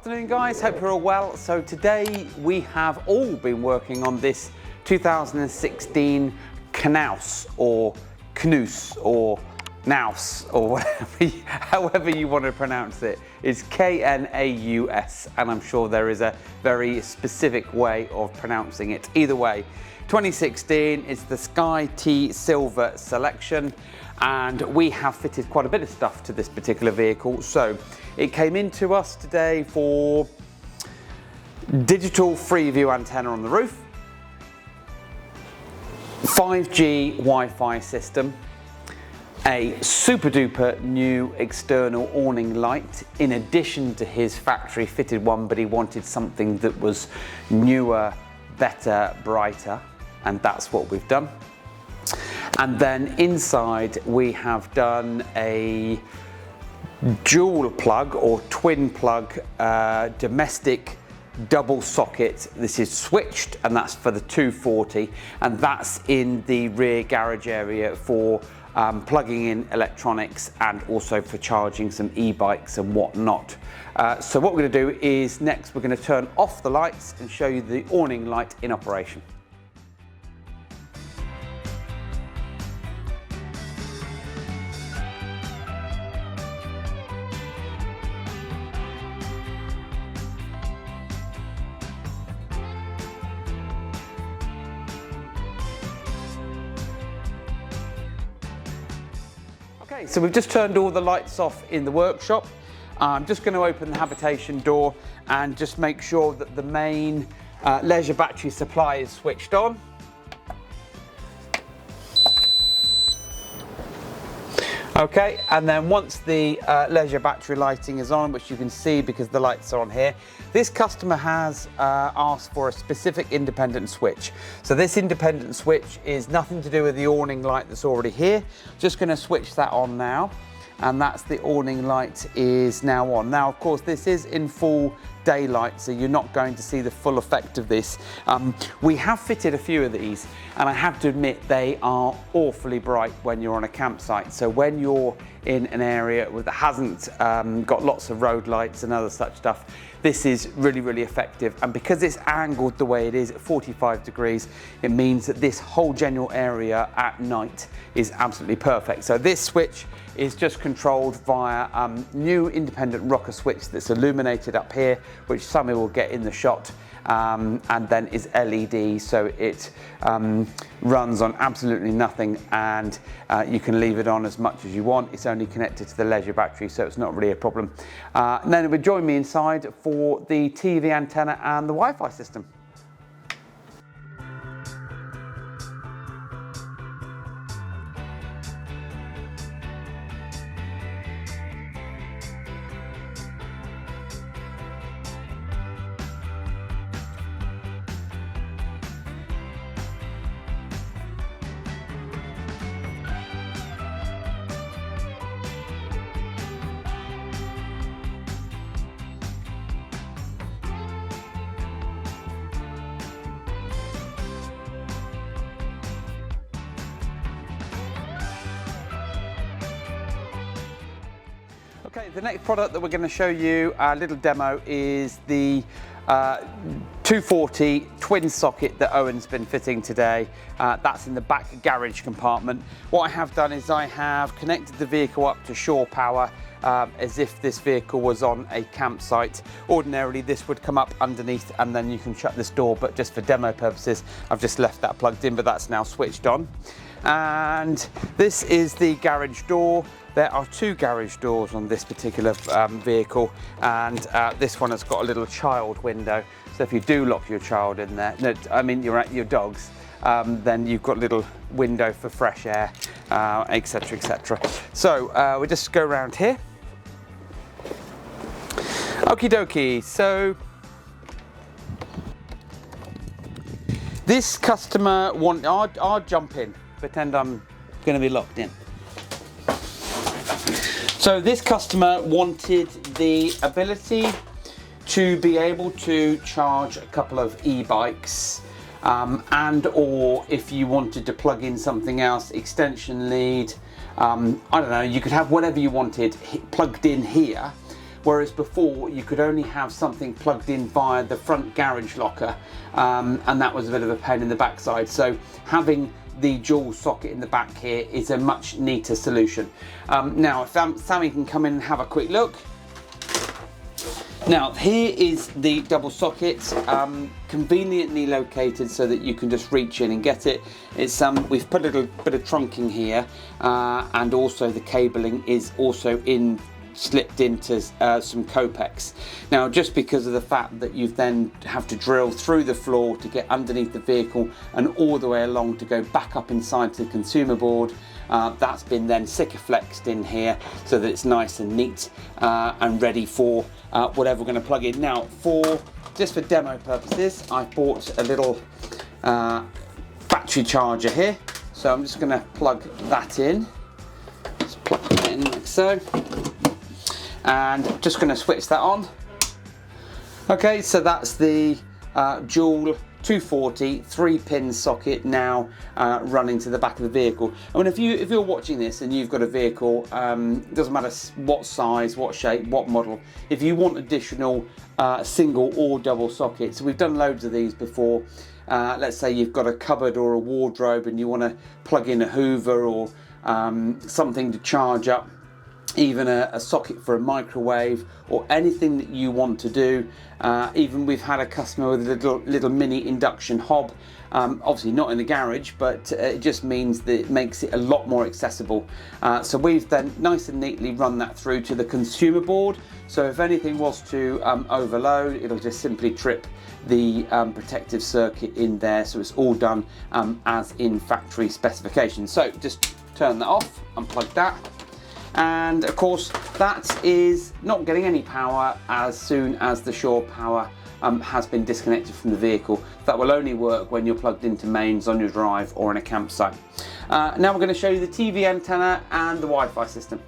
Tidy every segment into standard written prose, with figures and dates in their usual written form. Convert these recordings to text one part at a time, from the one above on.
afternoon guys, hope you're all well. So today we have all been working on this 2016 Knaus or Knaus or Knaus or whatever, however you want to pronounce it. It's K-N-A-U-S, and I'm sure there is a very specific way of pronouncing it. Either way, 2016 is the Sky T Silver selection, and we have fitted quite a bit of stuff to this particular vehicle. So it came into us today for digital Freeview antenna on the roof, 5G Wi-Fi system, a super duper new external awning light in addition to his factory fitted one, but he wanted something that was newer, better, brighter, and that's what we've done. And then inside we have done a dual plug or twin plug domestic double socket. This is switched, and that's for the 240, and that's in the rear garage area for plugging in electronics and also for charging some e-bikes and whatnot. So what we're going to do is next we're going to turn off the lights and show you the awning light in operation. Okay, so we've just turned all the lights off in the workshop. I'm just going to open the Habitation door and just make sure that the main leisure battery supply is switched on. Okay, and then once the leisure battery lighting is on, which you can see because the lights are on here, this customer has asked for a specific independent switch. So this independent switch is nothing to do with the awning light that's already here. Just going to switch that on now, and that's the awning light is now on. Now, of course, this is in full daylight, so you're not going to see the full effect of this. We have fitted a few of these, and I have to admit they are awfully bright when you're on a campsite. So when you're in an area that hasn't got lots of road lights and other such stuff, this is really, really effective. And because it's angled the way it is at 45 degrees, it means that this whole general area at night is absolutely perfect. So this switch is just controlled via new independent rocker switch that's illuminated up here, which Sammy will get in the shot, and then is LED, so it runs on absolutely nothing, and you can leave it on as much as you want. It's only connected to the leisure battery, so it's not really a problem. And then it would join me inside for the TV antenna and the Wi-Fi system. Okay, the next product that we're going to show you a little demo is the 240 twin socket that Owen's been fitting today. That's in the back garage compartment. What I have done is I have connected the vehicle up to shore power as if this vehicle was on a campsite. Ordinarily this would come up underneath and then you can shut this door, but just for demo purposes I've just left that plugged in, but that's now switched on. And this is the garage door. There are two garage doors on this particular vehicle, and this one has got a little child window. So if you do lock your child in there, no, I mean your dogs, then you've got a little window for fresh air, etc, etc. So we'll just go around here. Okie dokie. So this customer I'll jump in. Pretend I'm going to be locked in. So this customer wanted the ability to be able to charge a couple of e-bikes, and or if you wanted to plug in something else, extension lead, I don't know, you could have whatever you wanted plugged in here, whereas before you could only have something plugged in via the front garage locker, and that was a bit of a pain in the backside. So having the dual socket in the back here is a much neater solution. Now if Sammy can come in and have a quick look. Now here is the double socket, conveniently located so that you can just reach in and get it. It's we've put a little bit of trunking here, and also the cabling is also slipped into some Copex. Now just because of the fact that you then have to drill through the floor to get underneath the vehicle and all the way along to go back up inside to the consumer board, that's been then Sikaflexed in here so that it's nice and neat and ready for whatever we're going to plug in. Now just for demo purposes, I bought a little battery charger here, so I'm just going to plug that in. Just plug it in like so, and just going to switch that on. Okay, so that's the dual 240 3-pin socket now running to the back of the vehicle. I mean, if you're watching this and you've got a vehicle, it doesn't matter what size, what shape, what model, if you want additional single or double sockets, we've done loads of these before. Let's say you've got a cupboard or a wardrobe and you want to plug in a Hoover or something to charge up, even a socket for a microwave or anything that you want to do. Even we've had a customer with a little mini induction hob, obviously not in the garage, but it just means that it makes it a lot more accessible. So we've then nice and neatly run that through to the consumer board, so if anything was to overload, it'll just simply trip the protective circuit in there. So it's all done as in factory specifications. So just turn that off, unplug that. And of course that is not getting any power as soon as the shore power has been disconnected from the vehicle. That will only work when you're plugged into mains on your drive or in a campsite. Now we're going to show you the TV antenna and the Wi-Fi system.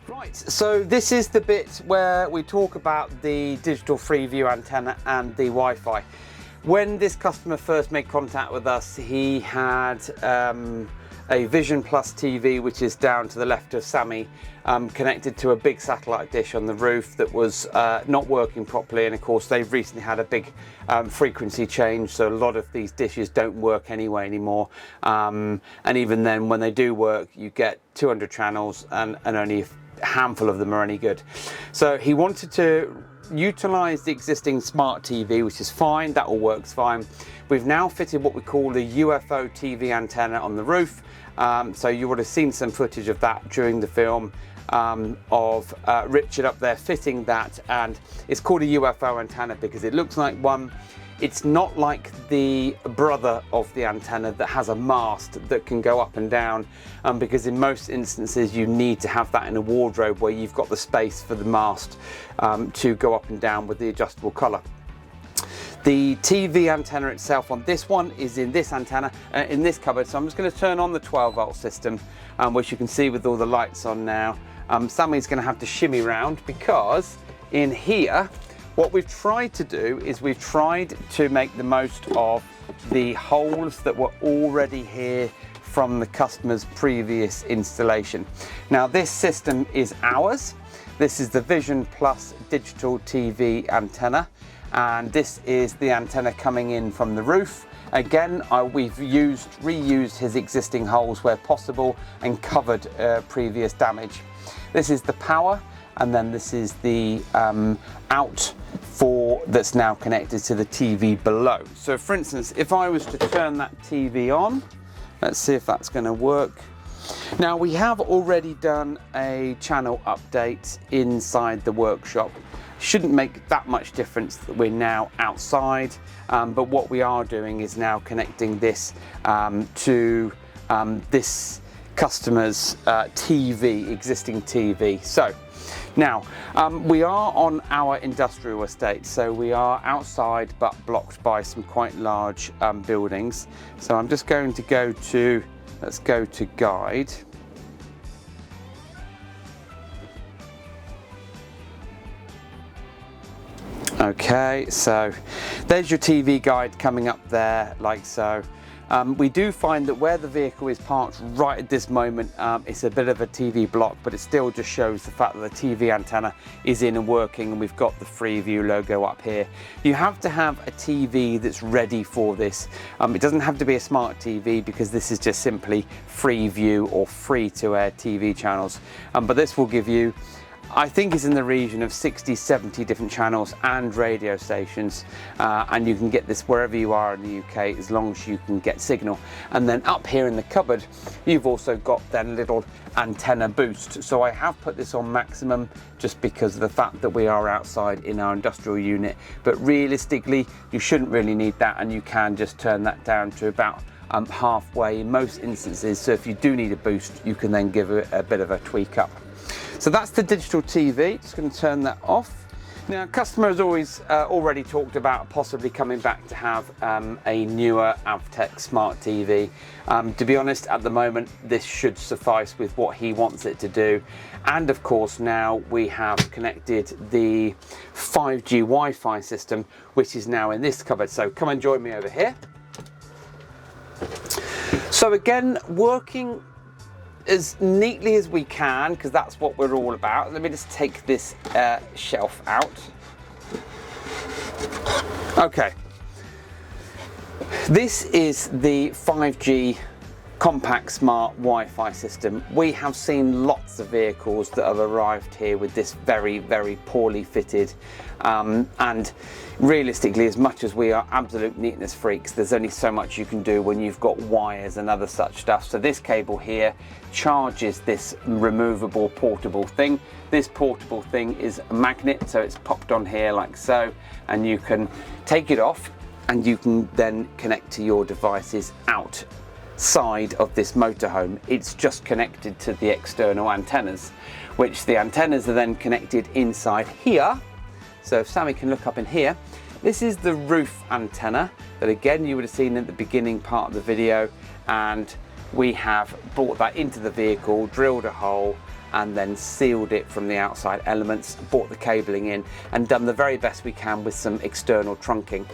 Right, so this is the bit where we talk about the digital Freeview antenna and the Wi-Fi. When this customer first made contact with us, he had a Vision Plus TV, which is down to the left of Sammy, connected to a big satellite dish on the roof that was not working properly. And of course, they've recently had a big frequency change, so a lot of these dishes don't work anyway anymore. And even then, when they do work, you get 200 channels and only a handful of them are any good. So he wanted to utilised the existing smart TV, which is fine, that all works fine. We've now fitted what we call the UFO TV antenna on the roof. So you would have seen some footage of that during the film of Richard up there fitting that, and it's called a UFO antenna because it looks like one. It's not like the brother of the antenna that has a mast that can go up and down, because in most instances you need to have that in a wardrobe where you've got the space for the mast to go up and down with the adjustable colour. The TV antenna itself on this one is in this antenna, in this cupboard. So I'm just going to turn on the 12-volt system, which you can see with all the lights on now. Sammy's going to have to shimmy round because in here, what we've tried to do is we've tried to make the most of the holes that were already here from the customer's previous installation. Now this system is ours. This is the Vision Plus digital TV antenna. And this is the antenna coming in from the roof. Again, we've reused his existing holes where possible and covered previous damage. This is the power, and then this is the out that's now connected to the TV below. So for instance, if I was to turn that TV on, let's see if that's going to work. Now we have already done a channel update inside the workshop. Shouldn't make that much difference that we're now outside, but what we are doing is now connecting this to this customer's existing TV. So now we are on our industrial estate, so we are outside but blocked by some quite large buildings. So I'm just going to let's go to guide. Okay, so there's your TV guide coming up there like so. We do find that where the vehicle is parked right at this moment, it's a bit of a TV block, but it still just shows the fact that the TV antenna is in and working, and we've got the Freeview logo up here. You have to have a TV that's ready for this. It doesn't have to be a smart TV because this is just simply Freeview or free-to-air TV channels. But this will give you, I think it's in the region of 60, 70 different channels and radio stations, and you can get this wherever you are in the UK as long as you can get signal. And then up here in the cupboard, you've also got then little antenna boost. So I have put this on maximum just because of the fact that we are outside in our industrial unit, but realistically you shouldn't really need that, and you can just turn that down to about halfway in most instances. So if you do need a boost, you can then give it a bit of a tweak up. So that's the digital TV. Just going to turn that off. Now, customer has already talked about possibly coming back to have a newer Avtech smart TV. To be honest, at the moment, this should suffice with what he wants it to do. And of course, now we have connected the 5G Wi-Fi system, which is now in this cupboard. So come and join me over here. So again, working as neatly as we can, because that's what we're all about. Let me just take this shelf out. Okay, this is the 5G compact smart Wi-Fi system. We have seen lots of vehicles that have arrived here with this very, very poorly fitted, and realistically, as much as we are absolute neatness freaks, there's only so much you can do when you've got wires and other such stuff. So this cable here charges this removable portable thing. This portable thing is a magnet, so it's popped on here like so, and you can take it off and you can then connect to your devices outside of this motorhome. It's just connected to the external antennas, which the antennas are then connected inside here. So if Sammy can look up in here, this is the roof antenna that again you would have seen at the beginning part of the video, and we have brought that into the vehicle, drilled a hole and then sealed it from the outside elements, brought the cabling in and done the very best we can with some external trunking.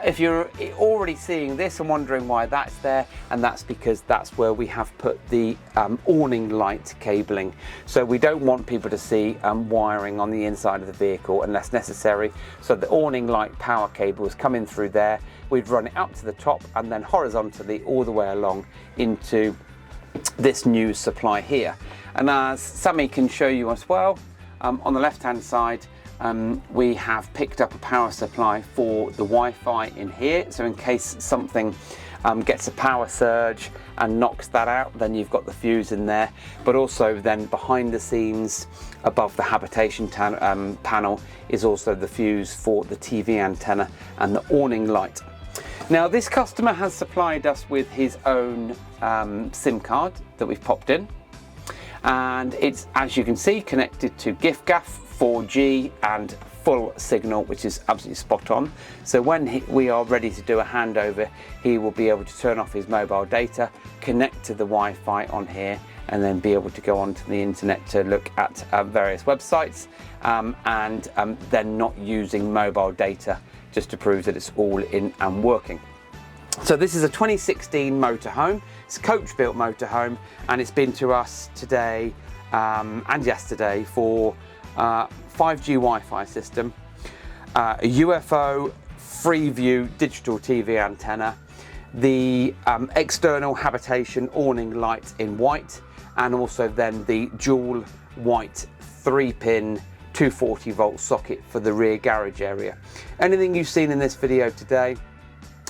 If you're already seeing this and wondering why that's there, and that's because that's where we have put the awning light cabling. So we don't want people to see wiring on the inside of the vehicle unless necessary. So the awning light power cables come in through there. We'd run it up to the top and then horizontally all the way along into this new supply here. And as Sammy can show you as well, On the left hand side, we have picked up a power supply for the Wi-Fi in here, so in case something gets a power surge and knocks that out, then you've got the fuse in there. But also then behind the scenes above the Habitation panel is also the fuse for the TV antenna and the awning light. Now this customer has supplied us with his own SIM card that we've popped in, and it's, as you can see, connected to giffgaff, 4G and full signal, which is absolutely spot on. So when we are ready to do a handover, he will be able to turn off his mobile data, connect to the Wi-Fi on here, and then be able to go onto the internet to look at various websites, and then not using mobile data, just to prove that it's all in and working. So this is a 2016 motorhome. It's a coach-built motorhome, and it's been to us today and yesterday for 5G Wi-Fi system, a UFO Freeview digital TV antenna, the external Habitation awning light in white, and also then the dual white 3-pin 240 volt socket for the rear garage area. Anything you've seen in this video today,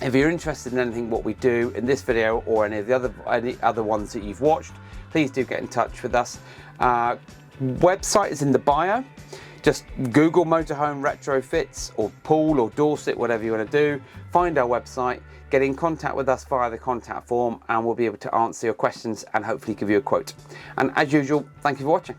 if you're interested in anything what we do in this video or any other ones that you've watched, please do get in touch with us. Website is in the bio. Just Google Motorhome Retrofits or Poole or Dorset, whatever you want to do. Find our website, get in contact with us via the contact form, and we'll be able to answer your questions and hopefully give you a quote. And as usual, thank you for watching.